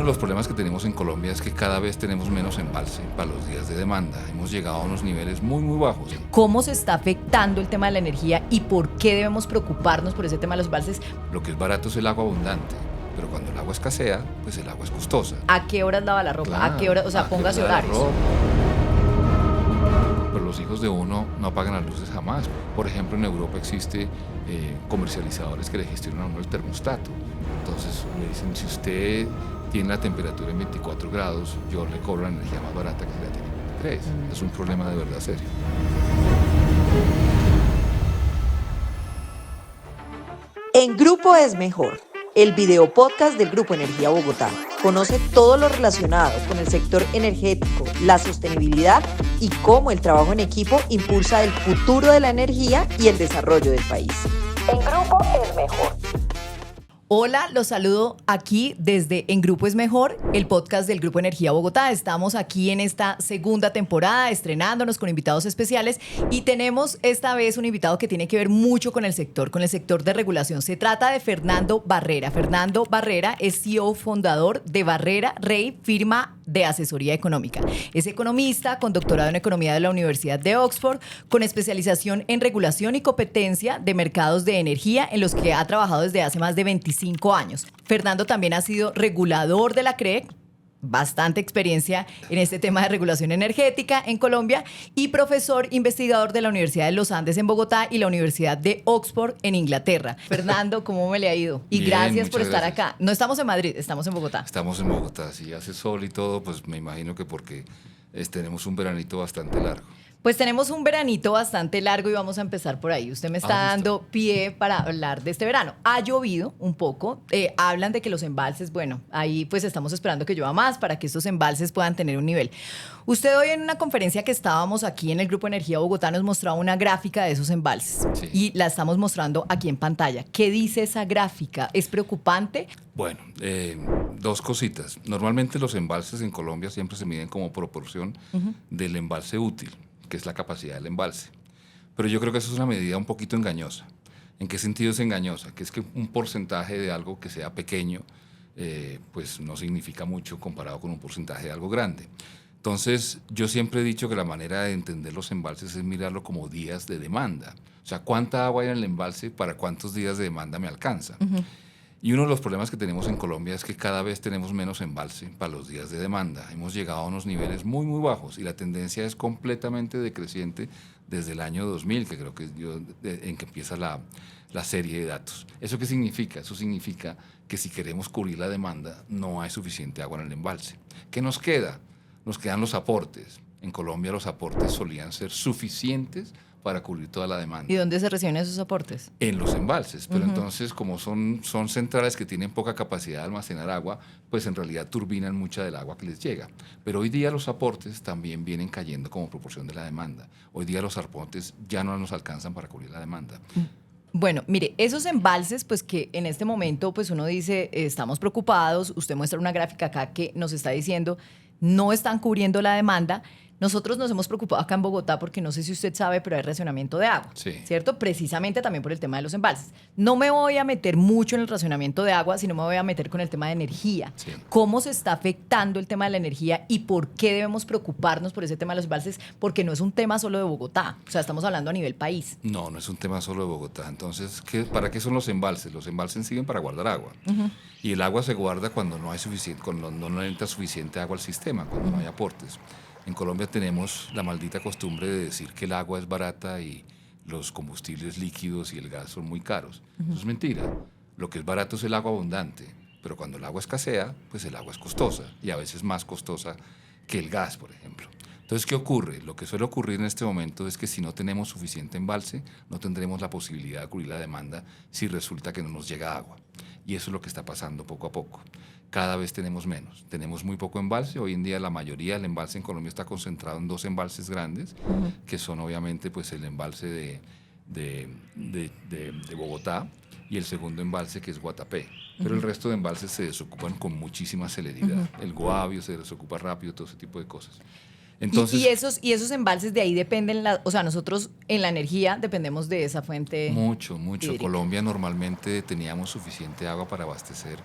los problemas que tenemos en Colombia es que cada vez tenemos menos embalse para los días de demanda. Hemos llegado a unos niveles muy, muy bajos. ¿Cómo se está afectando el tema de la energía y por qué debemos preocuparnos por ese tema de los embalses? Lo que es barato es el agua abundante, pero cuando el agua escasea, pues el agua es costosa. ¿A qué horas lava la ropa? Claro, ¿A qué horas? O sea, póngase horarios. Pero los hijos de uno no apagan las luces jamás. Por ejemplo, en Europa existe comercializadores que le gestionan a uno el termostato. Entonces le dicen, si usted tiene la temperatura en 24 grados, yo le cobro la energía más barata que si la tiene en 23. Es un problema de verdad serio. En Grupo es Mejor, el video podcast del Grupo Energía Bogotá. Conoce todo lo relacionado con el sector energético, la sostenibilidad y cómo el trabajo en equipo impulsa el futuro de la energía y el desarrollo del país. En Grupo es Mejor. Hola, los saludo aquí desde En Grupo es Mejor, el podcast del Grupo Energía Bogotá. Estamos aquí en esta segunda temporada estrenándonos con invitados especiales y tenemos esta vez un invitado que tiene que ver mucho con el sector de regulación. Se trata de Fernando Barrera. Fernando Barrera es CEO fundador de Barrera Rey, firma de asesoría económica. Es economista con doctorado en economía de la Universidad de Oxford, con especialización en regulación y competencia de mercados de energía, en los que ha trabajado desde hace más de 25 años. Fernando también ha sido regulador de la CREC, bastante experiencia en este tema de regulación energética en Colombia, y profesor investigador de la Universidad de los Andes en Bogotá y la Universidad de Oxford en Inglaterra. Fernando, ¿cómo me le ha ido? Y Bien, gracias por muchas estar gracias. acá. No estamos en Madrid, estamos en Bogotá. Estamos en Bogotá, si hace sol y todo, pues me imagino que porque tenemos un veranito bastante largo. Pues tenemos un veranito bastante largo y vamos a empezar por ahí. Usted me está dando pie para hablar de este verano. Ha llovido un poco, hablan de que los embalses, bueno, ahí pues estamos esperando que llueva más para que estos embalses puedan tener un nivel. Usted hoy en una conferencia que estábamos aquí en el Grupo Energía Bogotá nos mostraba una gráfica de esos embalses, Sí. y la estamos mostrando aquí en pantalla. ¿Qué dice esa gráfica? ¿Es preocupante? Bueno, dos cositas. Normalmente los embalses en Colombia siempre se miden como proporción del embalse útil, que es la capacidad del embalse. Pero yo creo que eso es una medida un poquito engañosa. ¿En qué sentido es engañosa? Que es que un porcentaje de algo que sea pequeño, pues no significa mucho comparado con un porcentaje de algo grande. Entonces, yo siempre he dicho que la manera de entender los embalses es mirarlo como días de demanda. O sea, ¿cuánta agua hay en el embalse para cuántos días de demanda me alcanza? Y uno de los problemas que tenemos en Colombia es que cada vez tenemos menos embalse para los días de demanda. Hemos llegado a unos niveles muy, muy bajos y la tendencia es completamente decreciente desde el año 2000, que creo que es en que empieza la serie de datos. ¿Eso qué significa? Eso significa que si queremos cubrir la demanda, no hay suficiente agua en el embalse. ¿Qué nos queda? Nos quedan los aportes. En Colombia los aportes solían ser suficientes para cubrir toda la demanda. ¿Y dónde se reciben esos aportes? En los embalses, pero entonces como son centrales que tienen poca capacidad de almacenar agua, pues en realidad turbinan mucha del agua que les llega. Pero hoy día los aportes también vienen cayendo como proporción de la demanda. Hoy día los aportes ya no nos alcanzan para cubrir la demanda. Bueno, mire, esos embalses, pues que en este momento, pues uno dice, estamos preocupados, usted muestra una gráfica acá que nos está diciendo, no están cubriendo la demanda. Nosotros nos hemos preocupado acá en Bogotá porque no sé si usted sabe, pero hay racionamiento de agua, Sí. ¿cierto? Precisamente también por el tema de los embalses. No me voy a meter mucho en el racionamiento de agua, sino me voy a meter con el tema de energía. Sí. ¿Cómo se está afectando el tema de la energía y por qué debemos preocuparnos por ese tema de los embalses? Porque no es un tema solo de Bogotá, o sea, estamos hablando a nivel país. No, no es un tema solo de Bogotá. Entonces, ¿para qué son los embalses? Los embalses sirven para guardar agua. Y el agua se guarda cuando no hay suficiente, cuando no entra suficiente agua al sistema, cuando no hay aportes. En Colombia tenemos la maldita costumbre de decir que el agua es barata y los combustibles líquidos y el gas son muy caros. Eso es mentira. Lo que es barato es el agua abundante, pero cuando el agua escasea, pues el agua es costosa y a veces más costosa que el gas, por ejemplo. Entonces, ¿qué ocurre? Lo que suele ocurrir en este momento es que si no tenemos suficiente embalse, no tendremos la posibilidad de cubrir la demanda si resulta que no nos llega agua. Y eso es lo que está pasando poco a poco. Cada vez tenemos menos. Tenemos muy poco embalse. Hoy en día la mayoría del embalse en Colombia está concentrado en dos embalses grandes, que son obviamente pues, el embalse de Bogotá y el segundo embalse que es Guatapé. Pero el resto de embalses se desocupan con muchísima celeridad. El Guavio se desocupa rápido, todo ese tipo de cosas. Entonces, y esos embalses de ahí dependen, o sea, nosotros en la energía dependemos de esa fuente. mucho. hídrica. Colombia normalmente teníamos suficiente agua para abastecer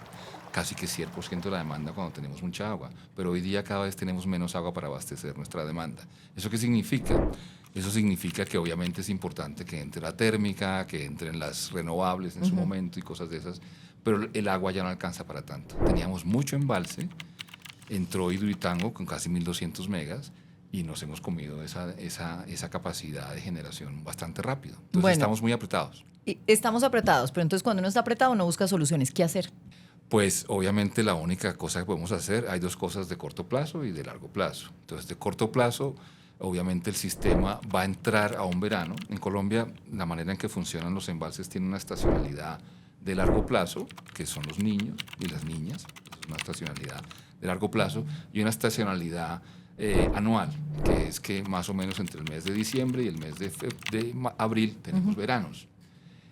casi que 100% de la demanda cuando tenemos mucha agua, pero hoy día cada vez tenemos menos agua para abastecer nuestra demanda. ¿Eso qué significa? Eso significa que obviamente es importante que entre la térmica, que entren las renovables en su momento y cosas de esas, pero el agua ya no alcanza para tanto. Teníamos mucho embalse, entró Hidroituango con casi 1.200 megas, y nos hemos comido esa capacidad de generación bastante rápido. Entonces Bueno. estamos muy apretados. Y estamos apretados, pero entonces cuando uno está apretado uno busca soluciones. ¿Qué hacer? Pues obviamente la única cosa que podemos hacer, hay dos cosas de corto plazo y de largo plazo. Entonces de corto plazo, obviamente el sistema va a entrar a un verano. En Colombia la manera en que funcionan los embalses tiene una estacionalidad de largo plazo, que son los niños y las niñas, es una estacionalidad de largo plazo, y una estacionalidad anual, que es que más o menos entre el mes de diciembre y el mes de abril tenemos veranos.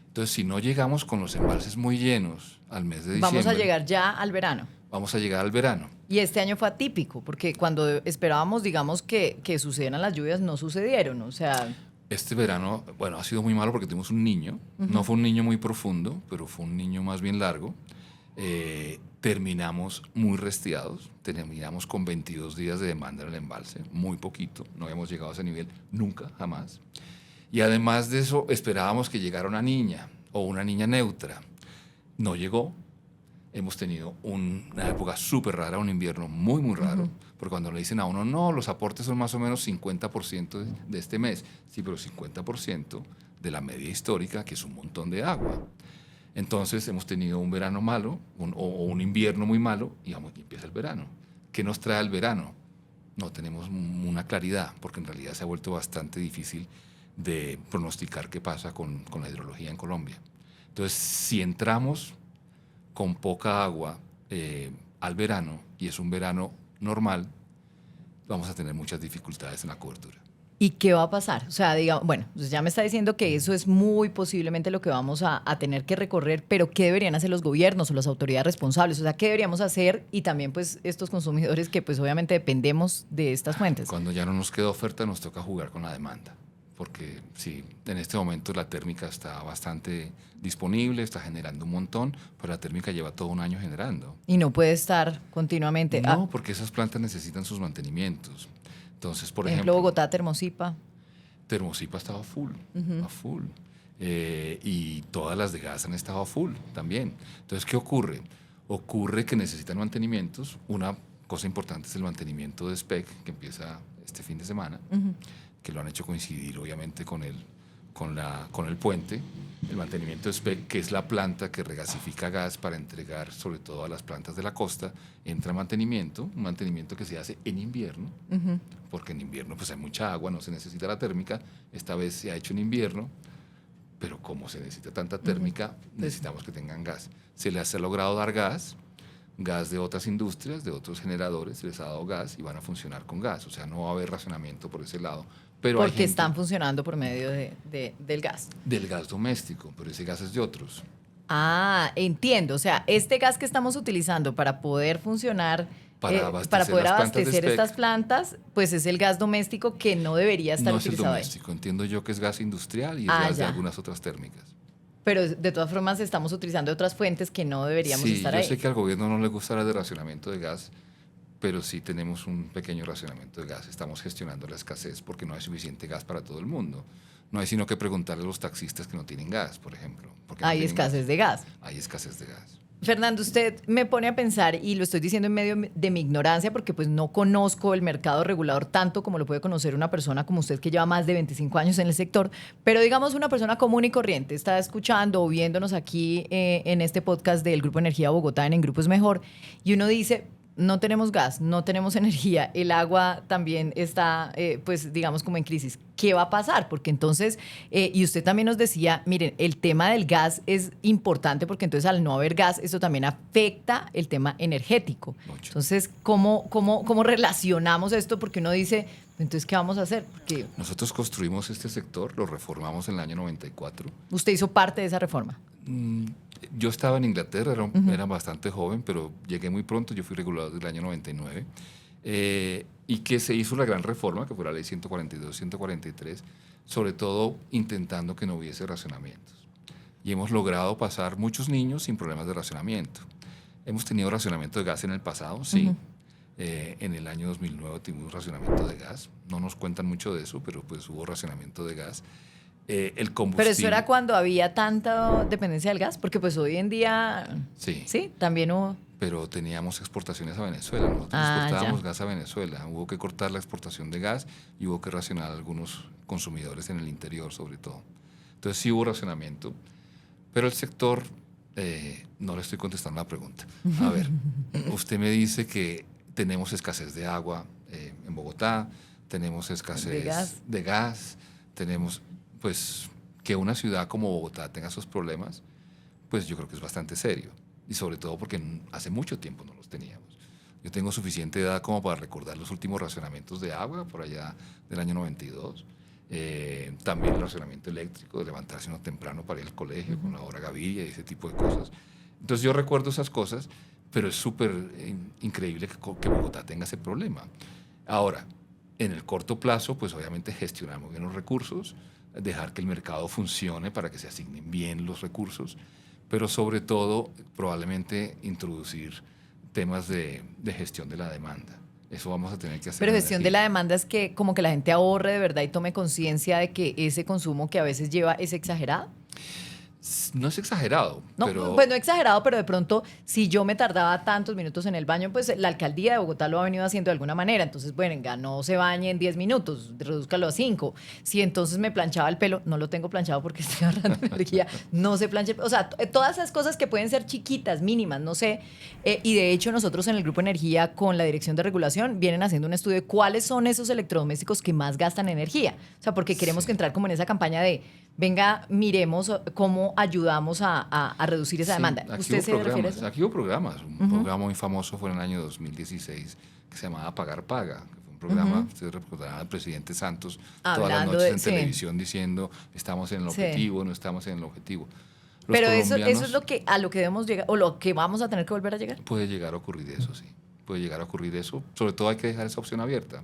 Entonces, si no llegamos con los embalses muy llenos al mes de diciembre... Vamos a llegar ya al verano. Vamos a llegar al verano. Y este año fue atípico, porque cuando esperábamos, digamos, que sucedieran las lluvias, no sucedieron. O sea, Este verano, bueno, ha sido muy malo porque tuvimos un niño. No fue un niño muy profundo, pero fue un niño más bien largo. Terminamos muy restiados. Terminamos con 22 días de demanda en el embalse. Muy poquito. No habíamos llegado a ese nivel nunca, jamás. Y además de eso, esperábamos que llegara una niña o una niña neutra. No llegó. Hemos tenido una época súper rara, un invierno muy, muy raro. Porque cuando le dicen a uno, no, los aportes son más o menos 50% de este mes. Sí, pero 50% de la media histórica, que es un montón de agua. Entonces hemos tenido un verano malo o un invierno muy malo y empieza el verano. ¿Qué nos trae el verano? No tenemos una claridad, porque en realidad se ha vuelto bastante difícil de pronosticar qué pasa con la hidrología en Colombia. Entonces, si entramos con poca agua al verano, y es un verano normal, vamos a tener muchas dificultades en la cobertura. ¿y qué va a pasar? O sea, digamos, bueno, pues ya me está diciendo que eso es muy posiblemente lo que vamos a tener que recorrer, pero ¿qué deberían hacer los gobiernos o las autoridades responsables? O sea, ¿qué deberíamos hacer? Y también, pues, estos consumidores que, pues, obviamente dependemos de estas fuentes. Cuando ya no nos queda oferta, nos toca jugar con la demanda. Porque sí, en este momento la térmica está bastante disponible, está generando un montón, pero la térmica lleva todo un año generando. Y no puede estar continuamente. No, porque esas plantas necesitan sus mantenimientos. Entonces, por ejemplo, Bogotá, Termosipa. Termosipa estaba a full. Y todas las de gas han estado a full también. Entonces, ¿qué ocurre? Ocurre que necesitan mantenimientos. Una cosa importante es el mantenimiento de SPEC, que empieza este fin de semana, que lo han hecho coincidir obviamente con el puente. El mantenimiento de SPEC, que es la planta que regasifica gas para entregar sobre todo a las plantas de la costa, entra mantenimiento, un mantenimiento que se hace en invierno, porque en invierno pues hay mucha agua, no se necesita la térmica. Esta vez se ha hecho en invierno, pero como se necesita tanta térmica, necesitamos que tengan gas. Se les ha logrado dar gas de otras industrias, de otros generadores, se les ha dado gas y van a funcionar con gas. O sea, no va a haber racionamiento por ese lado. Pero porque están funcionando por medio del gas. Del gas doméstico, pero ese gas es de otros. Ah, entiendo. O sea, este gas que estamos utilizando para poder funcionar, para poder abastecer estas plantas, pues es el gas doméstico que no debería estar utilizado ahí. No es el doméstico, entiendo yo que es gas industrial y es gas de algunas otras térmicas. Pero de todas formas estamos utilizando otras fuentes que no deberíamos estar ahí. Sí, yo sé que al gobierno no le gusta la de racionamiento de gas, pero sí tenemos un pequeño racionamiento de gas. Estamos gestionando la escasez porque no hay suficiente gas para todo el mundo. No hay sino que preguntarle a los taxistas que no tienen gas, por ejemplo. Hay escasez de gas. Hay escasez de gas. Fernando, usted me pone a pensar, y lo estoy diciendo en medio de mi ignorancia, porque pues no conozco el mercado regulador tanto como lo puede conocer una persona como usted que lleva más de 25 años en el sector, pero digamos una persona común y corriente, está escuchando o viéndonos aquí en este podcast del Grupo Energía Bogotá en Grupo es Mejor, y uno dice, no tenemos gas, no tenemos energía, el agua también está, pues digamos como en crisis. ¿Qué va a pasar? Porque entonces, y usted también nos decía, miren, el tema del gas es importante porque entonces al no haber gas, eso también afecta el tema energético. Mucho. Entonces, ¿cómo relacionamos esto? Porque uno dice, entonces, ¿qué vamos a hacer? Porque nosotros construimos este sector, lo reformamos en el año 94. ¿Usted hizo parte de esa reforma? Yo estaba en Inglaterra, era bastante joven, pero llegué muy pronto, yo fui regulador del año 99. y que se hizo la gran reforma, que fue la ley 142, 143, sobre todo intentando que no hubiese racionamientos. Y hemos logrado pasar muchos niños sin problemas de racionamiento. Hemos tenido racionamiento de gas en el pasado, sí. Ujú. En el año 2009 tuvimos racionamiento de gas. No nos cuentan mucho de eso, pero pues hubo racionamiento de gas. El combustible. Pero eso era cuando había tanta dependencia del gas, porque pues hoy en día, sí, también hubo. pero teníamos exportaciones a Venezuela. Nosotros exportábamos gas a Venezuela. Hubo que cortar la exportación de gas y hubo que racionar a algunos consumidores en el interior, sobre todo. Entonces sí hubo racionamiento, pero el sector, no le estoy contestando la pregunta. A ver, usted me dice que tenemos escasez de agua en Bogotá, tenemos escasez de gas, tenemos, pues, que una ciudad como Bogotá tenga esos problemas, pues yo creo que es bastante serio. Y sobre todo porque hace mucho tiempo no los teníamos. Yo tengo suficiente edad como para recordar los últimos racionamientos de agua, por allá del año 92. También el racionamiento eléctrico, de levantarse uno temprano para ir al colegio, con la hora Gaviria y ese tipo de cosas. Entonces yo recuerdo esas cosas, pero es súper increíble que Bogotá tenga ese problema. Ahora, en el corto plazo, pues obviamente gestionamos bien los recursos, dejar que el mercado funcione para que se asignen bien los recursos, pero sobre todo probablemente introducir temas de gestión de la demanda. Eso vamos a tener que hacer. Pero gestión de la demanda es que como que la gente ahorre de verdad y tome conciencia de que ese consumo que a veces lleva es exagerado. No es exagerado, No, pero... pues no exagerado, pero de pronto, si yo me tardaba tantos minutos en el baño, pues la alcaldía de Bogotá lo ha venido haciendo de alguna manera. Entonces, bueno, venga, no se bañe en 10 minutos, redúzcalo a 5. Si entonces me planchaba el pelo, no lo tengo planchado porque estoy ahorrando energía, no se plancha el pelo. O sea, todas esas cosas que pueden ser chiquitas, mínimas, no sé. Y de hecho, nosotros en el Grupo Energía, con la Dirección de Regulación, vienen haciendo un estudio de cuáles son esos electrodomésticos que más gastan energía. O sea, porque queremos que entrar como en esa campaña de venga, miremos cómo ayudamos a reducir esa demanda. ¿Usted se refiere a eso? Aquí hubo programas. Un programa muy famoso fue en el año 2016 que se llamaba Pagar Paga. Que fue un programa, ustedes recordarán al presidente Santos todas las noches en televisión diciendo estamos en el objetivo, no estamos en el objetivo. Pero eso es a lo que debemos llegar, o lo que vamos a tener que volver a llegar. Puede llegar a ocurrir eso, sí. Puede llegar a ocurrir eso. Sobre todo hay que dejar esa opción abierta.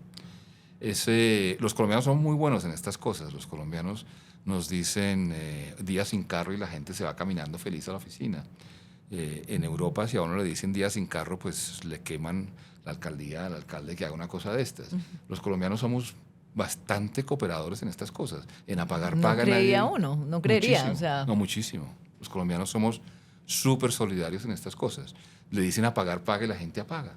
Los colombianos son muy buenos en estas cosas. Los colombianos nos dicen días sin carro y la gente se va caminando feliz a la oficina. En Europa, si a uno le dicen días sin carro, pues le queman la alcaldía al alcalde que haga una cosa de estas. Los colombianos somos bastante cooperadores en estas cosas. En apagar paga. No creería uno, no creería. Muchísimo, o sea. No, muchísimo. Los colombianos somos súper solidarios en estas cosas. Le dicen apagar paga y la gente apaga.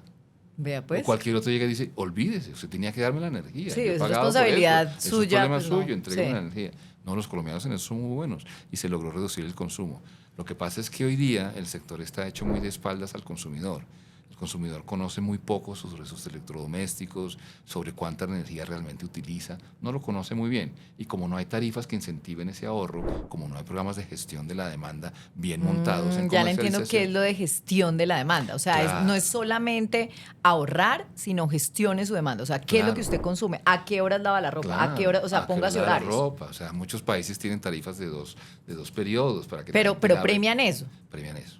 Vea pues. O cualquier otro llega y dice, olvídese, usted tenía que darme la energía. Sí, es responsabilidad suya. Es problema pues suyo, no. entreguen la energía. No, los colombianos en eso son muy buenos y se logró reducir el consumo. Lo que pasa es que hoy día el sector está hecho muy de espaldas al consumidor. El consumidor conoce muy poco sobre sus electrodomésticos, sobre cuánta energía realmente utiliza. No lo conoce muy bien. Y como no hay tarifas que incentiven ese ahorro, como no hay programas de gestión de la demanda bien montados en ya le entiendo qué es lo de gestión de la demanda. O sea, Claro. no es solamente ahorrar, sino gestione su demanda. O sea, ¿qué es lo que usted consume? ¿A qué horas lava la ropa? Claro, ¿A qué horas? O sea, póngase lava la horarios. ropa. O sea, muchos países tienen tarifas de dos periodos para que Pero premian eso. Premian eso.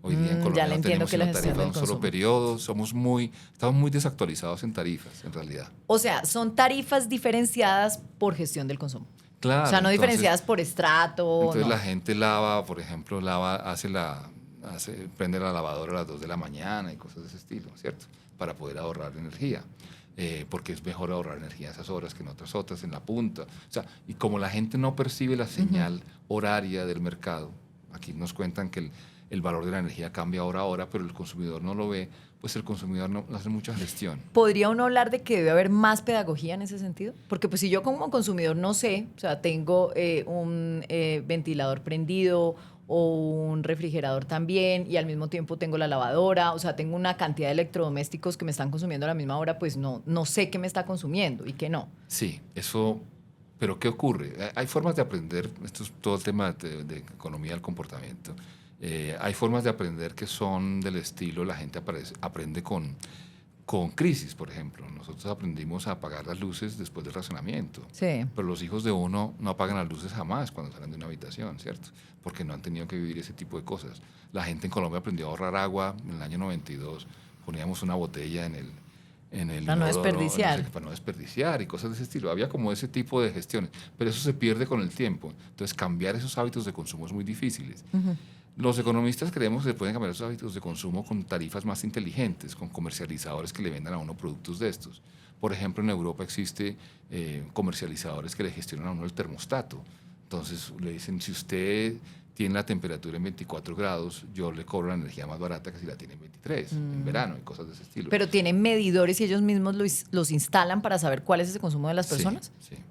Hoy día en Colombia ya le no entiendo tenemos que la una gestión tarifa de del un solo consumo. periodo, estamos muy desactualizados en tarifas, en realidad. O sea, son tarifas diferenciadas por gestión del consumo. Claro. O sea, no entonces- diferenciadas por estrato. Entonces no. la gente lava, por ejemplo, prende la lavadora a las 2 de la mañana y cosas de ese estilo, ¿cierto? Para poder ahorrar energía. Porque es mejor ahorrar energía en esas horas que en otras, en la punta. O sea, y como la gente no percibe la señal horaria del mercado, aquí nos cuentan que el valor de la energía cambia hora a hora, pero el consumidor no lo ve, pues el consumidor no hace mucha gestión. ¿Podría uno hablar de que debe haber más pedagogía en ese sentido? Porque pues si yo como consumidor no sé, o sea, tengo un ventilador prendido o un refrigerador también y al mismo tiempo tengo la lavadora, o sea, tengo una cantidad de electrodomésticos que me están consumiendo a la misma hora, pues no sé qué me está consumiendo y qué no. Sí, eso... Pero ¿qué ocurre? Hay formas de aprender, esto es todo el tema de economía del comportamiento. Hay formas de aprender que son del estilo, la gente aprende con crisis, por ejemplo. Nosotros aprendimos a apagar las luces después del racionamiento. Sí. Pero los hijos de uno no apagan las luces jamás cuando salen de una habitación, ¿cierto? Porque no han tenido que vivir ese tipo de cosas. La gente en Colombia aprendió a ahorrar agua en el año 92. Poníamos una botella en el para no inodoro, desperdiciar. no sé, para no desperdiciar y cosas de ese estilo. Había como ese tipo de gestiones, pero eso se pierde con el tiempo. Entonces, cambiar esos hábitos de consumo es muy difícil. Los economistas creemos que se pueden cambiar esos hábitos de consumo con tarifas más inteligentes, con comercializadores que le vendan a uno productos de estos. Por ejemplo, en Europa existe comercializadores que le gestionan a uno el termostato. Entonces, le dicen, si usted tiene la temperatura en 24 grados, yo le cobro la energía más barata que si la tiene en 23, en verano y cosas de ese estilo. Pero tienen medidores y ellos mismos los instalan para saber cuál es ese consumo de las personas. Sí, sí.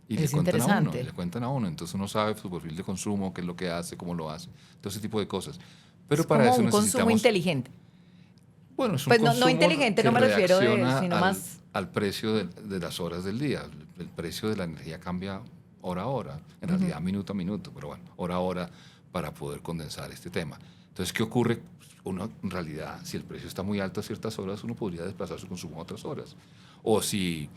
Y Es le cuentan interesante. a uno, le cuentan a uno. Entonces uno sabe su perfil de consumo, qué es lo que hace, cómo lo hace, todo ese tipo de cosas. Pero Es para como eso un consumo necesitamos... inteligente. Bueno, es un Pues no consumo inteligente, que no me refiero reacciona sino más... al precio de las horas del día. El precio de la energía cambia hora a hora, en realidad minuto a minuto, pero bueno, hora a hora para poder condensar este tema. Entonces, ¿qué ocurre? Uno, en realidad, si el precio está muy alto a ciertas horas, uno podría desplazar su consumo a otras horas. O si,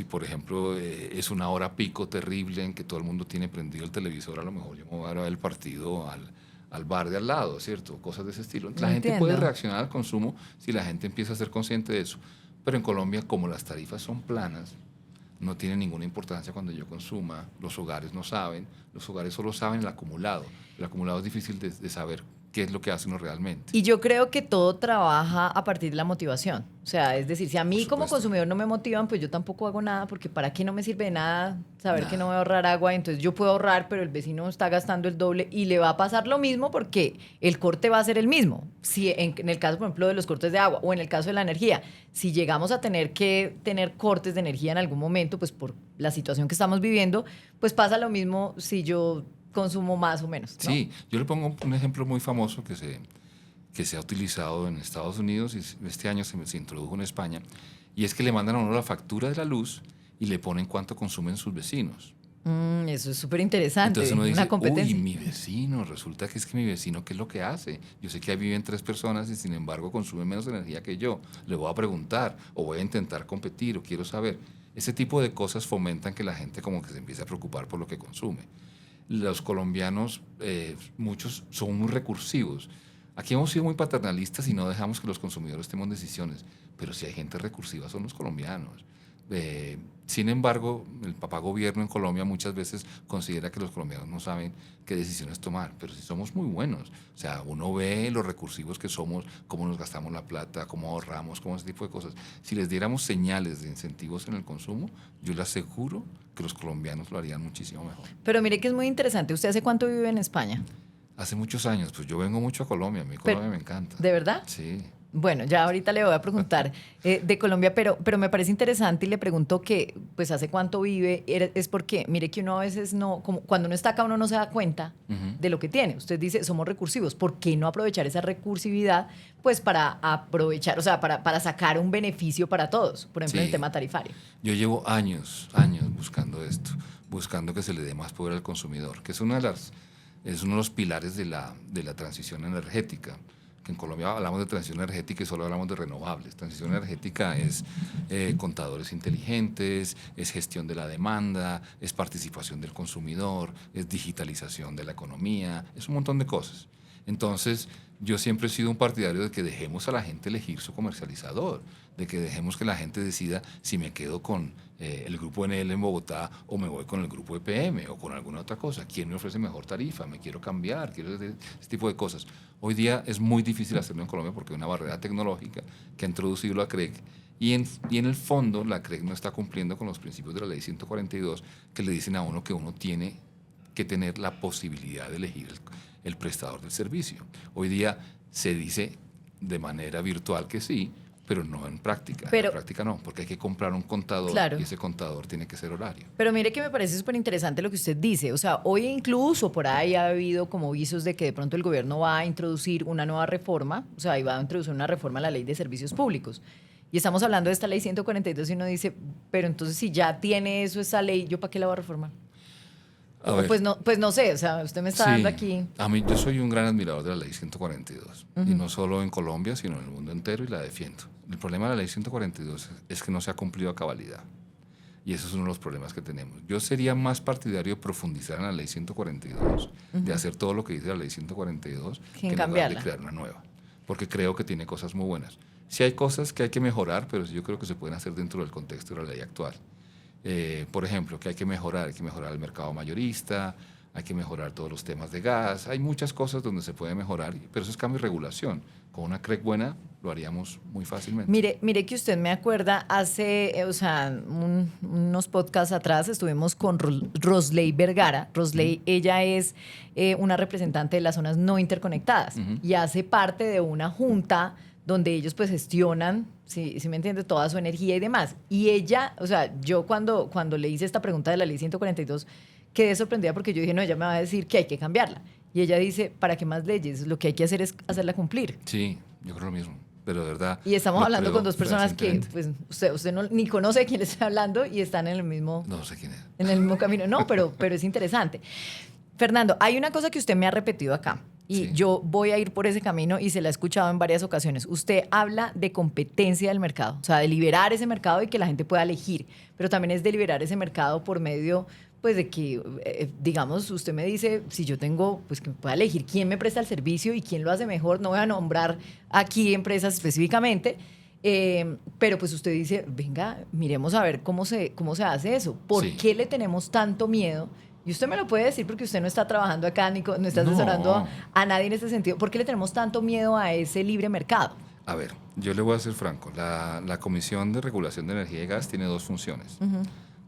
por ejemplo, es una hora pico terrible en que todo el mundo tiene prendido el televisor, a lo mejor yo me voy a ver el partido al bar de al lado, ¿cierto? Cosas de ese estilo. La gente puede reaccionar al consumo si la gente empieza a ser consciente de eso. Pero en Colombia, como las tarifas son planas, no tiene ninguna importancia cuando yo consuma. Los hogares no saben, los hogares solo saben el acumulado. El acumulado es difícil de saber qué es lo que hace uno realmente. Y yo creo que todo trabaja a partir de la motivación. O sea, es decir, si a mí como consumidor no me motivan, pues yo tampoco hago nada, porque ¿para qué no me sirve de nada saber que no voy a ahorrar agua? Entonces yo puedo ahorrar, pero el vecino está gastando el doble y le va a pasar lo mismo porque el corte va a ser el mismo. Si en el caso, por ejemplo, de los cortes de agua o en el caso de la energía, si llegamos a tener que tener cortes de energía en algún momento, pues por la situación que estamos viviendo, pues pasa lo mismo si yo consumo más o menos, ¿no? Sí, yo le pongo un ejemplo muy famoso que se ha utilizado en Estados Unidos y este año se introdujo en España, y es que le mandan a uno la factura de la luz y le ponen cuánto consumen sus vecinos. Eso es súper interesante. Entonces uno dice, una competencia. uy, mi vecino, resulta que es que mi vecino, ¿qué es lo que hace? Yo sé que ahí viven 3 personas y sin embargo consume menos energía que yo. Le voy a preguntar o voy a intentar competir o quiero saber. Ese tipo de cosas fomentan que la gente como que se empiece a preocupar por lo que consume. Los colombianos, muchos son muy recursivos. Aquí hemos sido muy paternalistas y no dejamos que los consumidores tomen decisiones, pero si hay gente recursiva son los colombianos. Sin embargo, el papá gobierno en Colombia muchas veces considera que los colombianos no saben qué decisiones tomar, pero sí somos muy buenos. O sea, uno ve los recursivos que somos, cómo nos gastamos la plata, cómo ahorramos, cómo ese tipo de cosas. Si les diéramos señales de incentivos en el consumo, yo le aseguro que los colombianos lo harían muchísimo mejor. Pero mire que es muy interesante. ¿Usted hace cuánto vive en España? Hace muchos años, pues yo vengo mucho a Colombia, a mí Colombia me encanta. ¿De verdad? Sí. Bueno, ya ahorita le voy a preguntar de Colombia, pero me parece interesante y le pregunto que, pues, ¿hace cuánto vive? Es porque, mire que uno a veces no, como cuando uno está acá uno no se da cuenta de lo que tiene. Usted dice, somos recursivos. ¿Por qué no aprovechar esa recursividad, pues, para aprovechar, o sea, para sacar un beneficio para todos? Por ejemplo, en el tema tarifario. Yo llevo años buscando esto, buscando que se le dé más poder al consumidor, que es uno de los pilares de la transición energética. En Colombia hablamos de transición energética y solo hablamos de renovables. Transición energética es contadores inteligentes, es gestión de la demanda, es participación del consumidor, es digitalización de la economía, es un montón de cosas. Entonces, yo siempre he sido un partidario de que dejemos a la gente elegir su comercializador, de que dejemos que la gente decida si me quedo con el grupo Enel en Bogotá o me voy con el grupo EPM o con alguna otra cosa. ¿Quién me ofrece mejor tarifa? ¿Me quiero cambiar? Quiero ese tipo de cosas. Hoy día es muy difícil hacerlo en Colombia porque hay una barrera tecnológica que ha introducido la CREC y en el fondo la CREC no está cumpliendo con los principios de la ley 142 que le dicen a uno que uno tiene que tener la posibilidad de elegir el prestador del servicio. Hoy día se dice de manera virtual que sí, pero no en práctica. En práctica no, porque hay que comprar un contador y ese contador tiene que ser horario. Pero mire que me parece súper interesante lo que usted dice. O sea, hoy incluso por ahí ha habido como visos de que de pronto el gobierno va a introducir una nueva reforma, o sea, va a introducir una reforma a la ley de servicios públicos. Y estamos hablando de esta ley 142 y uno dice, pero entonces si ya tiene eso esa ley, ¿yo para qué la voy a reformar? Pues no sé, o sea, usted me está dando aquí. A mí yo soy un gran admirador de la ley 142 y no solo en Colombia, sino en el mundo entero y la defiendo. El problema de la ley 142 es que no se ha cumplido a cabalidad y eso es uno de los problemas que tenemos. Yo sería más partidario de profundizar en la ley 142, de hacer todo lo que dice la ley 142 que en lugar de crear una nueva, porque creo que tiene cosas muy buenas. Sí hay cosas que hay que mejorar, pero yo creo que se pueden hacer dentro del contexto de la ley actual. Por ejemplo, que hay que mejorar el mercado mayorista, hay que mejorar todos los temas de gas, hay muchas cosas donde se puede mejorar, pero eso es cambio y regulación. Con una CREC buena lo haríamos muy fácilmente. Mire que usted me acuerda hace, unos podcasts atrás estuvimos con Rosley Vergara. Rosley, ella es una representante de las zonas no interconectadas y hace parte de una junta donde ellos pues gestionan, si me entiende, toda su energía y demás. Y ella, yo cuando le hice esta pregunta de la ley 142, quedé sorprendida porque yo dije, no, ella me va a decir que hay que cambiarla. Y ella dice, ¿para qué más leyes? Lo que hay que hacer es hacerla cumplir. Sí, yo creo lo mismo, pero de verdad... Y estamos hablando con dos personas que pues, usted no, ni conoce a quién le está hablando y están en el mismo... No sé quién es. En el mismo camino. No, pero es interesante. Fernando, hay una cosa que usted me ha repetido acá y yo voy a ir por ese camino y se la he escuchado en varias ocasiones. Usted habla de competencia del mercado, o sea, de liberar ese mercado y que la gente pueda elegir, pero también es de liberar ese mercado por medio, pues, de que, digamos, usted me dice, si yo tengo, pues, que pueda elegir quién me presta el servicio y quién lo hace mejor, no voy a nombrar aquí empresas específicamente, pero pues usted dice, venga, miremos a ver cómo se hace eso. ¿Por qué le tenemos tanto miedo? Y usted me lo puede decir porque usted no está trabajando acá, ni no está asesorando a nadie en este sentido. ¿Por qué le tenemos tanto miedo a ese libre mercado? A ver, yo le voy a ser franco. La Comisión de Regulación de Energía y Gas tiene dos funciones.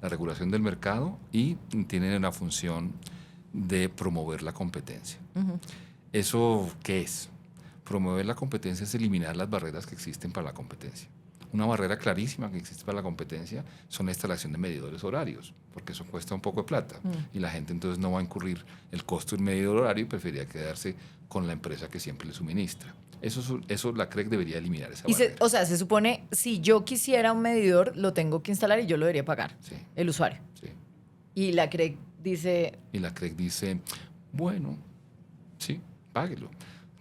La regulación del mercado y tiene la función de promover la competencia. ¿Eso qué es? Promover la competencia es eliminar las barreras que existen para la competencia. Una barrera clarísima que existe para la competencia son la instalación de medidores horarios, porque eso cuesta un poco de plata y la gente entonces no va a incurrir el costo del medidor horario y preferiría quedarse con la empresa que siempre le suministra. Eso la CREC debería eliminar esa barrera. Se supone, si yo quisiera un medidor, lo tengo que instalar y yo lo debería pagar, el usuario. Sí. Y la CREC dice... bueno, sí, páguelo.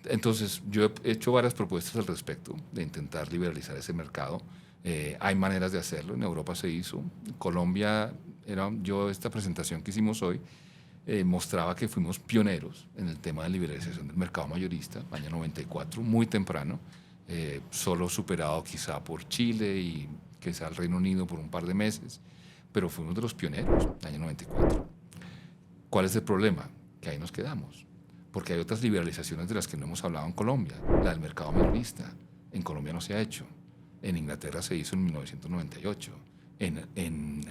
Entonces, yo he hecho varias propuestas al respecto de intentar liberalizar ese mercado. Hay maneras de hacerlo. En Europa se hizo. En Colombia, esta presentación que hicimos hoy mostraba que fuimos pioneros en el tema de liberalización del mercado mayorista, año 94, muy temprano, solo superado quizá por Chile y quizá el Reino Unido por un par de meses, pero fuimos de los pioneros, año 94. ¿Cuál es el problema? Que ahí nos quedamos. Porque hay otras liberalizaciones de las que no hemos hablado en Colombia. La del mercado minorista. En Colombia no se ha hecho. En Inglaterra se hizo en 1998. En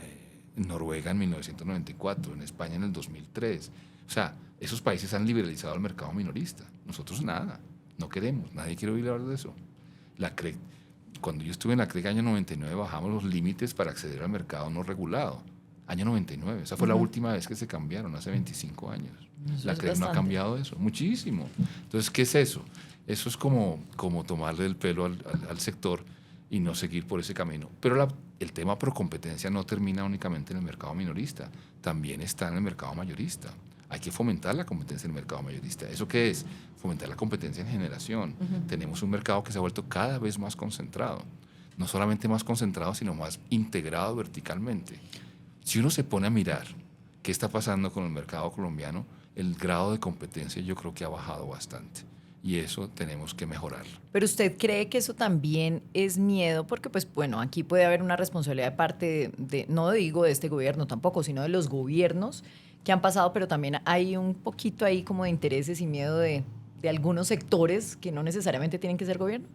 Noruega en 1994. En España en el 2003. O sea, esos países han liberalizado el mercado minorista. Nosotros nada. No queremos. Nadie quiere oír hablar de eso. La CREC, cuando yo estuve en la CREC año 99 bajamos los límites para acceder al mercado no regulado. Año 99. Esa fue la última vez que se cambiaron, hace 25 años. La CREC no ha cambiado eso, muchísimo. Entonces, ¿qué es eso? Eso es como tomarle el pelo al sector y no seguir por ese camino. Pero el tema pro competencia no termina únicamente en el mercado minorista, también está en el mercado mayorista. Hay que fomentar la competencia en el mercado mayorista. ¿Eso qué es? Fomentar la competencia en generación. Tenemos un mercado que se ha vuelto cada vez más concentrado. No solamente más concentrado, sino más integrado verticalmente. Si uno se pone a mirar qué está pasando con el mercado colombiano, el grado de competencia yo creo que ha bajado bastante y eso tenemos que mejorarlo. Pero usted cree que eso también es miedo, porque pues bueno, aquí puede haber una responsabilidad de parte no digo de este gobierno tampoco, sino de los gobiernos que han pasado, pero también hay un poquito ahí como de intereses y miedo de algunos sectores que no necesariamente tienen que ser gobierno.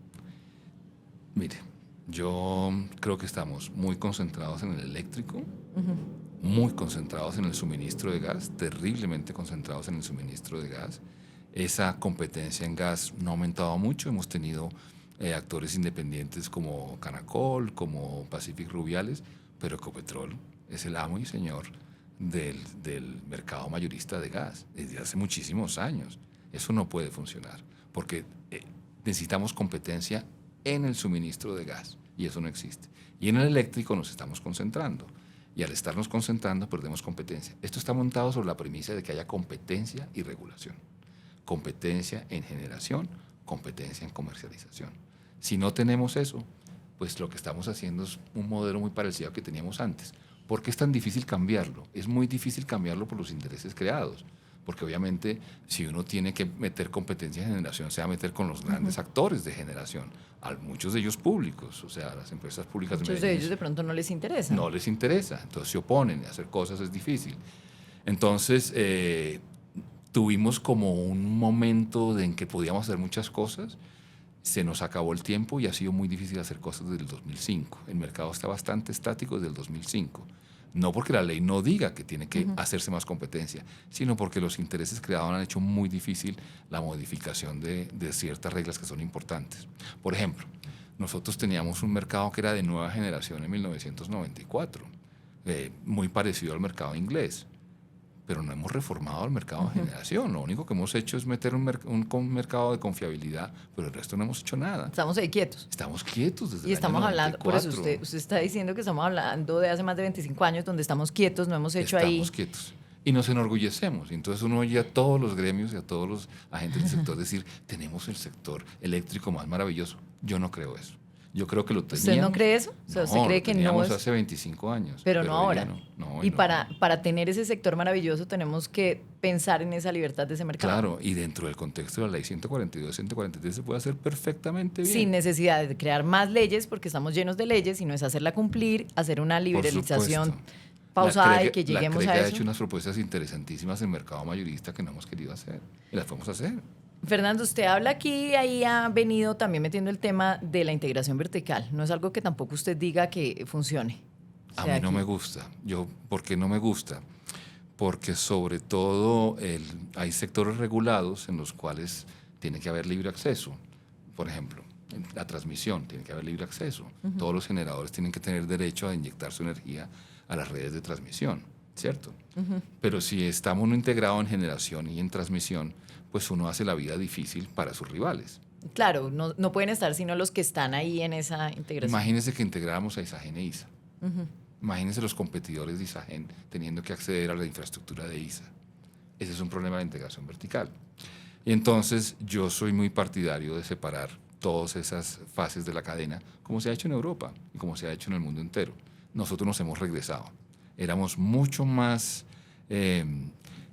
Mire, yo creo que estamos muy concentrados en el eléctrico, muy concentrados en el suministro de gas, terriblemente concentrados en el suministro de gas. Esa competencia en gas no ha aumentado mucho. Hemos tenido actores independientes como Canacol, como Pacific Rubiales, pero Ecopetrol es el amo y señor del mercado mayorista de gas desde hace muchísimos años. Eso no puede funcionar porque necesitamos competencia en el suministro de gas y eso no existe. Y en el eléctrico nos estamos concentrando y al estarnos concentrando perdemos competencia. Esto está montado sobre la premisa de que haya competencia y regulación. Competencia en generación, competencia en comercialización. Si no tenemos eso, pues lo que estamos haciendo es un modelo muy parecido al que teníamos antes. ¿Por qué es tan difícil cambiarlo? Es muy difícil cambiarlo por los intereses creados. porque obviamente si uno tiene que meter competencia de generación, se va a meter con los grandes actores de generación, muchos de ellos públicos, o sea, las empresas públicas Muchos de ellos de pronto no les interesa. no les interesa, entonces se oponen, y hacer cosas es difícil. Entonces, tuvimos como un momento en que podíamos hacer muchas cosas, se nos acabó el tiempo y ha sido muy difícil hacer cosas desde el 2005. El mercado está bastante estático desde el 2005. No porque la ley no diga que tiene que hacerse más competencia, sino porque los intereses creados han hecho muy difícil la modificación de ciertas reglas que son importantes. Por ejemplo, nosotros teníamos un mercado que era de nueva generación en 1994, muy parecido al mercado inglés, pero no hemos reformado el mercado de generación. Lo único que hemos hecho es meter un mercado de confiabilidad, pero el resto no hemos hecho nada. Estamos ahí quietos. Estamos quietos desde Y el estamos año hablando, por eso 94. usted está diciendo que estamos hablando de hace más de 25 años donde estamos quietos, no hemos hecho Estamos ahí. quietos. Y nos enorgullecemos. Y entonces uno oye a todos los gremios y a todos los agentes del sector decir, tenemos el sector eléctrico más maravilloso. Yo no creo eso. Yo creo que lo teníamos. ¿Usted no cree eso? O sea, No, ¿usted cree lo que no teníamos es? hace 25 años. Pero no hoy ahora. día no. Y No. para tener ese sector maravilloso tenemos que pensar en esa libertad de ese mercado. Claro, y dentro del contexto de la ley 142, 143 se puede hacer perfectamente bien. Sin necesidad de crear más leyes, porque estamos llenos de leyes, sino es hacerla cumplir, hacer una Por liberalización supuesto. pausada y que lleguemos la a CREG ha eso. hecho unas propuestas interesantísimas en mercado mayorista que no hemos querido hacer. Y las podemos hacer. Fernando, usted habla aquí, ahí ha venido también metiendo el tema de la integración vertical. No es algo que tampoco usted diga que funcione. O A sea, mí no aquí- me gusta. ¿Por qué no me gusta? Porque sobre todo hay sectores regulados en los cuales tiene que haber libre acceso. Por ejemplo, en la transmisión tiene que haber libre acceso. Todos los generadores tienen que tener derecho a inyectar su energía a las redes de transmisión, ¿cierto? Pero si estamos no integrados en generación y en transmisión, pues uno hace la vida difícil para sus rivales. Claro, no pueden estar sino los que están ahí en esa integración. Imagínense que integráramos a Isagen e ISA. Imagínense los competidores de Isagen teniendo que acceder a la infraestructura de ISA. Ese es un problema de integración vertical. Y entonces yo soy muy partidario de separar todas esas fases de la cadena, como se ha hecho en Europa y como se ha hecho en el mundo entero. Nosotros nos hemos regresado. Éramos mucho más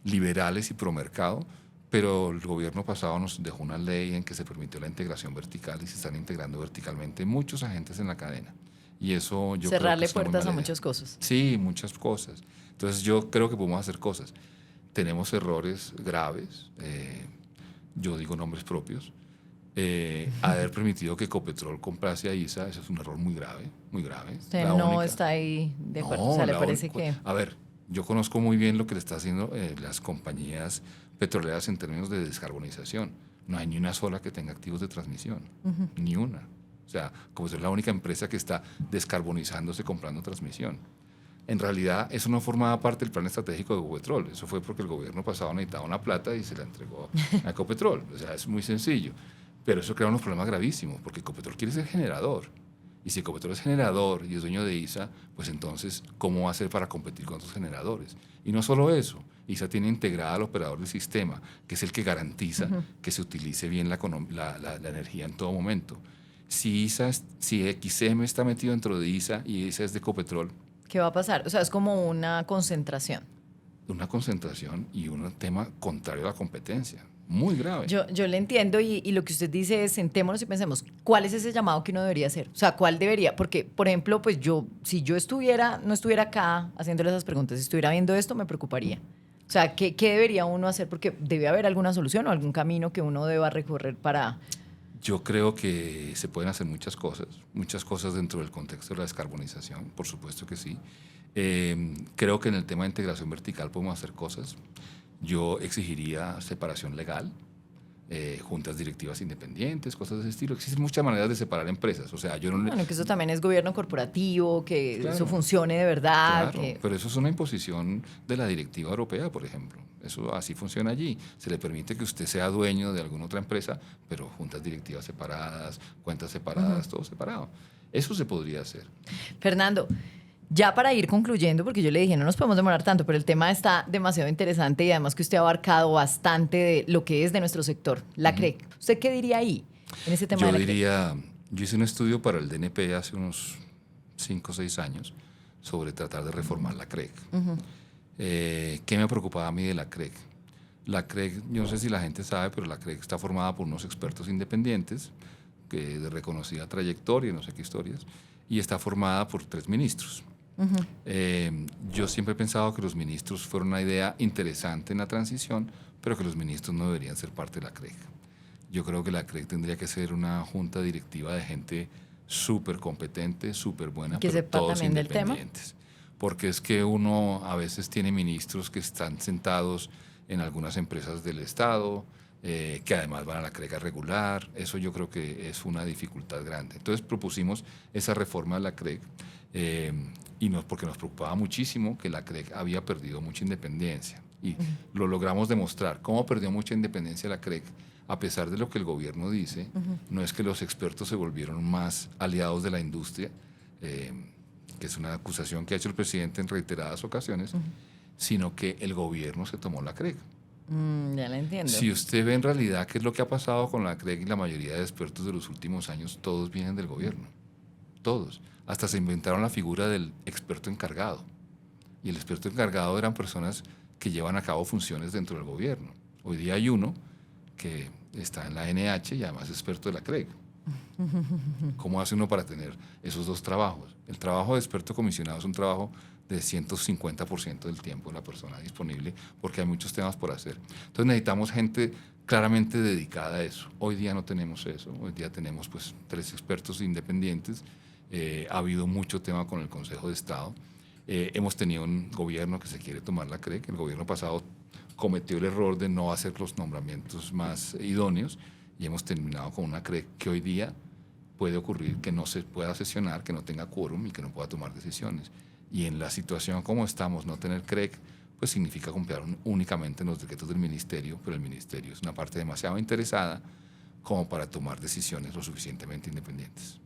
liberales y promercado, pero el gobierno pasado nos dejó una ley en que se permitió la integración vertical y se están integrando verticalmente muchos agentes en la cadena. Y eso yo Cerrarle creo que es una muy puertas a mala idea. muchas cosas. Sí, muchas cosas. Entonces yo creo que podemos hacer cosas. Tenemos errores graves, yo digo nombres propios. Haber permitido que Ecopetrol comprase a ISA, eso es un error muy grave, muy grave. Usted La no única. está ahí de acuerdo. No, O sea, ¿le la parece única. que...? A ver, yo conozco muy bien lo que le está haciendo las compañías petroleras en términos de descarbonización. No hay ni una sola que tenga activos de transmisión, ni una. O sea, como es la única empresa que está descarbonizándose comprando transmisión. En realidad, eso no formaba parte del plan estratégico de Ecopetrol. Eso fue porque el gobierno pasado necesitaba una plata y se la entregó a Ecopetrol. O sea, es muy sencillo. Pero eso crea unos problemas gravísimos, porque Ecopetrol quiere ser generador. Y si Ecopetrol es generador y es dueño de ISA, pues entonces, ¿cómo va a hacer para competir con otros generadores? Y no solo eso, ISA tiene integrada al operador del sistema, que es el que garantiza que se utilice bien la energía en todo momento. Si XM está metido dentro de ISA y ISA es de Ecopetrol, ¿Qué va a pasar? O sea, es como una concentración. una concentración y un tema contrario a la competencia. Muy grave. Yo le entiendo y lo que usted dice es sentémonos y pensemos, ¿cuál es ese llamado que uno debería hacer? O sea, ¿cuál debería? Porque, por ejemplo, pues si yo no estuviera acá haciéndole esas preguntas, si estuviera viendo esto, me preocuparía. O sea, ¿qué debería uno hacer? Porque debe haber alguna solución o algún camino que uno deba recorrer para... Yo creo que se pueden hacer muchas cosas dentro del contexto de la descarbonización, por supuesto que sí. Creo que en el tema de integración vertical podemos hacer cosas. Yo exigiría separación legal, juntas directivas independientes, cosas de ese estilo. Existen muchas maneras de separar empresas. O sea, yo no... Bueno, que eso también es gobierno corporativo, que Claro. eso funcione de verdad. Claro, pero eso es una imposición de la directiva europea, por ejemplo. Eso así funciona allí. Se le permite que usted sea dueño de alguna otra empresa, pero juntas directivas separadas, cuentas separadas, todo separado. Eso se podría hacer. Fernando, ya para ir concluyendo, porque yo le dije, no nos podemos demorar tanto, pero el tema está demasiado interesante y además que usted ha abarcado bastante de lo que es de nuestro sector, la CREG. ¿Usted qué diría ahí, en ese tema Yo de la diría, yo hice un estudio para el DNP hace unos 5 o 6 años sobre tratar de reformar la CREG. ¿Qué me preocupaba a mí de la CREG? La CREG, yo no sé si la gente sabe, pero la CREG está formada por unos expertos independientes de reconocida trayectoria, no sé qué historias, y está formada por 3 ministros. Yo siempre he pensado que los ministros fueron una idea interesante en la transición, pero que los ministros no deberían ser parte de la CREG. Yo creo que la CREG tendría que ser una junta directiva de gente súper competente, súper buena, que pero sepa todos también del tema. independientes. Porque es que uno a veces tiene ministros que están sentados en algunas empresas del Estado, que además van a la CREG a regular. Eso yo creo que es una dificultad grande. Entonces propusimos esa reforma de la CREG, porque nos preocupaba muchísimo que la CREG había perdido mucha independencia. Y lo logramos demostrar. ¿Cómo perdió mucha independencia la CREG? A pesar de lo que el gobierno dice, no es que los expertos se volvieron más aliados de la industria, que es una acusación que ha hecho el presidente en reiteradas ocasiones, sino que el gobierno se tomó la CREG. Ya la entiendo. Si usted ve en realidad qué es lo que ha pasado con la CREG y la mayoría de expertos de los últimos años, todos vienen del gobierno. Todos. Hasta se inventaron la figura del experto encargado. Y el experto encargado eran personas que llevan a cabo funciones dentro del gobierno. Hoy día hay uno que está en la NH y además es experto de la CREG. ¿Cómo hace uno para tener esos 2 trabajos? El trabajo de experto comisionado es un trabajo de 150% del tiempo de la persona disponible, porque hay muchos temas por hacer. Entonces necesitamos gente claramente dedicada a eso. Hoy día no tenemos eso. Hoy día tenemos pues 3 expertos independientes. Ha habido mucho tema con el Consejo de Estado. Hemos tenido un gobierno que se quiere tomar la CREG. El gobierno pasado cometió el error de no hacer los nombramientos más idóneos y hemos terminado con una CREG que hoy día puede ocurrir que no se pueda sesionar, que no tenga quórum y que no pueda tomar decisiones. Y en la situación como estamos, no tener CREG, pues significa confiar únicamente en los decretos del ministerio, pero el ministerio es una parte demasiado interesada como para tomar decisiones lo suficientemente independientes.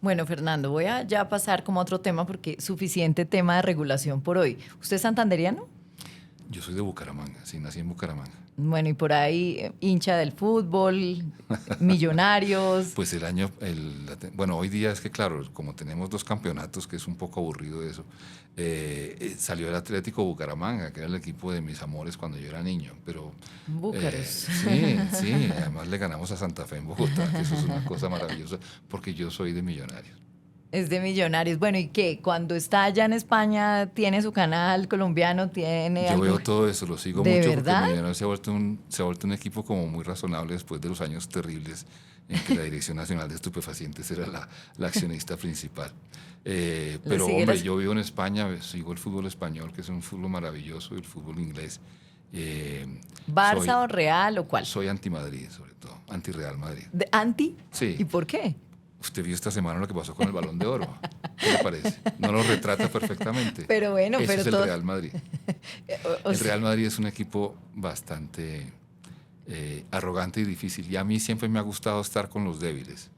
Bueno, Fernando, voy a ya pasar como a otro tema porque suficiente tema de regulación por hoy. ¿Usted es santanderiano? Yo soy de Bucaramanga, sí, nací en Bucaramanga. Bueno, y por ahí hincha del fútbol, Millonarios. Pues bueno, hoy día es que claro, como tenemos 2 campeonatos, que es un poco aburrido eso, salió el Atlético Bucaramanga, que era el equipo de mis amores cuando yo era niño, pero... Búcaros. Sí, además le ganamos a Santa Fe en Bogotá, que eso es una cosa maravillosa, porque yo soy de Millonarios. Es de Millonarios. Bueno, ¿y qué? Cuando está allá en España, ¿tiene su canal colombiano? ¿Tiene Yo algo? veo todo eso, lo sigo ¿De mucho verdad? porque Millonarios se ha vuelto un equipo como muy razonable después de los años terribles en que la Dirección Nacional de Estupefacientes era la accionista principal. Pero hombre, yo vivo en España, sigo el fútbol español, que es un fútbol maravilloso, y el fútbol inglés. ¿Barça o Real o cuál? Soy anti-Madrid, sobre todo, anti-Real Madrid. ¿Anti? Sí. ¿Y por qué? Usted vio esta semana lo que pasó con el Balón de Oro. ¿Qué le parece? No lo retrata perfectamente. Pero bueno, Ese pero es el todo... Real Madrid. El Real Madrid es un equipo bastante arrogante y difícil. Y a mí siempre me ha gustado estar con los débiles.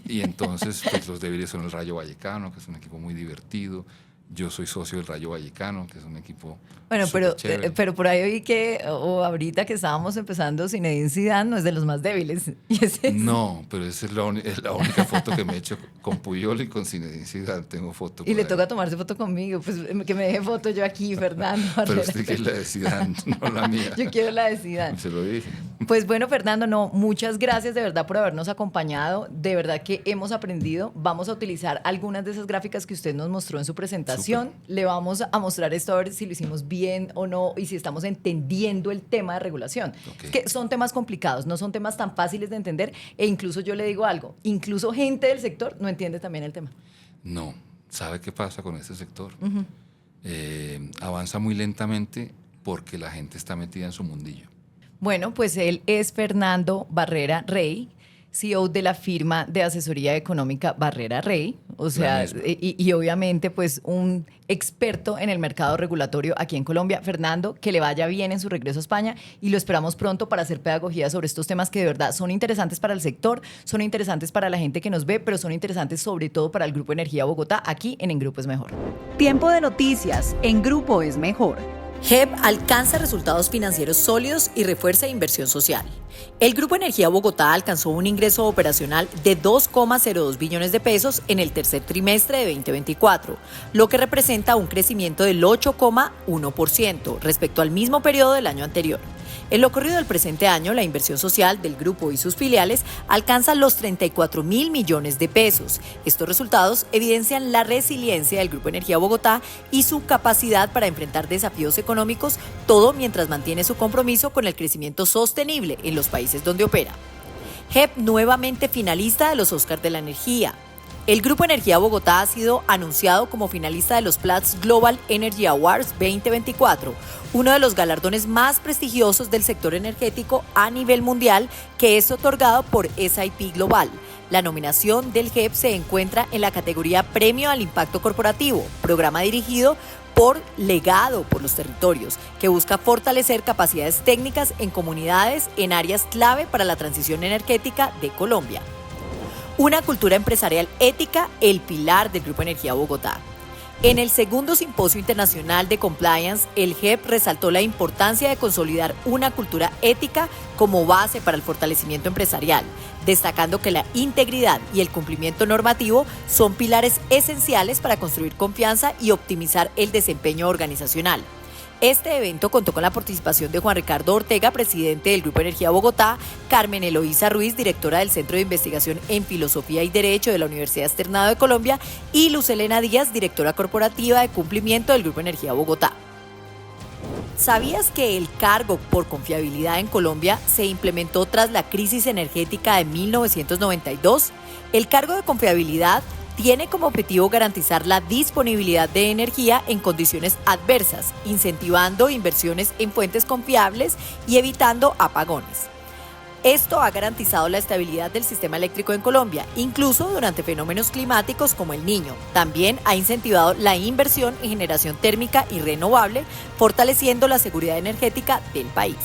Y entonces, pues los débiles son el Rayo Vallecano, que es un equipo muy divertido. Yo soy socio del Rayo Vallecano, que es un equipo Bueno, superchévere. pero por ahí oí que, o ahorita que estábamos empezando, Zinedine Zidane no es de los más débiles. ¿Y ese No, pero esa es la única foto que me he hecho con Puyol y con Zinedine Zidane. Tengo foto. Y le ahí. toca tomarse foto conmigo, pues que me deje foto yo aquí, Fernando. Pero usted que es la de Zidane, no la mía. Yo quiero la de Zidane. Se lo dije. Pues bueno, Fernando, no, muchas gracias de verdad por habernos acompañado. De verdad que hemos aprendido. Vamos a utilizar algunas de esas gráficas que usted nos mostró en su presentación. Súper. Le vamos a mostrar esto a ver si lo hicimos bien o no y si estamos entendiendo el tema de regulación. Okay. Es que son temas complicados, no son temas tan fáciles de entender e incluso yo le digo algo, incluso gente del sector no entiende también el tema. No, ¿sabe qué pasa con este sector? Avanza muy lentamente porque la gente está metida en su mundillo. Bueno, pues él es Fernando Barrera Rey, CEO de la firma de asesoría económica Barrera Rey, o sea, y obviamente pues un experto en el mercado regulatorio aquí en Colombia. Fernando, que le vaya bien en su regreso a España y lo esperamos pronto para hacer pedagogía sobre estos temas que de verdad son interesantes para el sector, son interesantes para la gente que nos ve, pero son interesantes sobre todo para el Grupo Energía Bogotá, aquí en Grupo es Mejor. Tiempo de noticias en Grupo es Mejor. HEP alcanza resultados financieros sólidos y refuerza inversión social. El Grupo Energía Bogotá alcanzó un ingreso operacional de 2,02 billones de pesos en el tercer trimestre de 2024, lo que representa un crecimiento del 8,1% respecto al mismo periodo del año anterior. En lo corrido del presente año, la inversión social del grupo y sus filiales alcanza los 34.000 millones de pesos. Estos resultados evidencian la resiliencia del Grupo Energía Bogotá y su capacidad para enfrentar desafíos económicos, todo mientras mantiene su compromiso con el crecimiento sostenible en los países donde opera. GEP nuevamente finalista de los Oscars de la Energía. El Grupo Energía Bogotá ha sido anunciado como finalista de los Platts Global Energy Awards 2024, uno de los galardones más prestigiosos del sector energético a nivel mundial, que es otorgado por S&P Global. La nominación del GEP se encuentra en la categoría Premio al Impacto Corporativo, programa dirigido por Legado por los Territorios, que busca fortalecer capacidades técnicas en comunidades en áreas clave para la transición energética de Colombia. Una cultura empresarial ética, el pilar del Grupo Energía Bogotá. En el segundo Simposio Internacional de Compliance, el GEP resaltó la importancia de consolidar una cultura ética como base para el fortalecimiento empresarial, destacando que la integridad y el cumplimiento normativo son pilares esenciales para construir confianza y optimizar el desempeño organizacional. Este evento contó con la participación de Juan Ricardo Ortega, presidente del Grupo Energía Bogotá, Carmen Eloísa Ruiz, directora del Centro de Investigación en Filosofía y Derecho de la Universidad Externado de Colombia, y Luz Elena Díaz, directora corporativa de cumplimiento del Grupo Energía Bogotá. ¿Sabías que el cargo por confiabilidad en Colombia se implementó tras la crisis energética de 1992? El cargo de confiabilidad tiene como objetivo garantizar la disponibilidad de energía en condiciones adversas, incentivando inversiones en fuentes confiables y evitando apagones. Esto ha garantizado la estabilidad del sistema eléctrico en Colombia, incluso durante fenómenos climáticos como el Niño. También ha incentivado la inversión en generación térmica y renovable, fortaleciendo la seguridad energética del país.